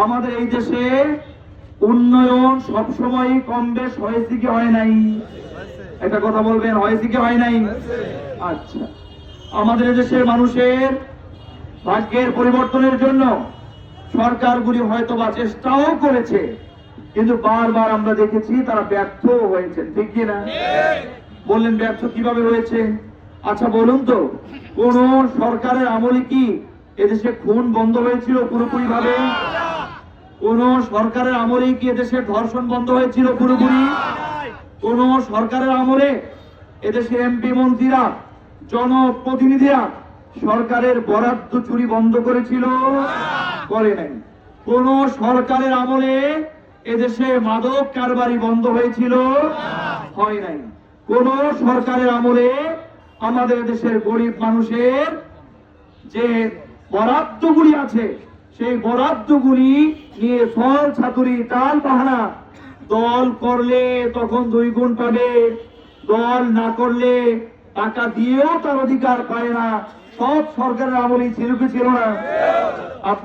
আমাদের এই দেশে উন্নয়ন সবসময় কম বেশ হয়েছে কি হয় নাই? একটা কথা বলবেন, হয়েছে কি হয় নাই? আচ্ছা, আমাদের দেশের মানুষের ভাগ্যের পরিবর্তনের জন্য সরকারগুলি হয়তোবা চেষ্টাও করেছে, কিন্তু বারবার আমরা দেখেছি তারা ব্যর্থ হয়েছে, ঠিক কিনা? বললেন ব্যর্থ কিভাবে হয়েছে? আচ্ছা বলুন তো, কোন সরকারের আমলে কি এদেশে খুন বন্ধ হয়েছিল পুরোপুরি ভাবে? কোন সরকারের আমলে কি এদেশের ধর্ষণ বন্ধ হয়েছিল পুরোপুরি? কোন সরকারের আমলে এদেশের এমপি মন্ত্রীরা, জনপ্রতিনিধিরা সরকারের বরাদ্দ চুরি বন্ধ করেছিল? করে নাই। কোন সরকারের আমলে এদেশে মাদক কারবারি বন্ধ হয়েছিল? হয় নাই। কোন সরকারের আমলে আমাদের দেশের গরিব মানুষের যে বরাদ্দগুলি আছে সেই বরাদ্দগুলি নিয়ে ফল ছাতুরি টাল বাহানা, দল করলে তখন 2 গুণ পাবে, দল না করলে টাকা দিয়েও তার অধিকার পায় না, সব সরকারের আমলেই ছিল কি ছিল না? আপনার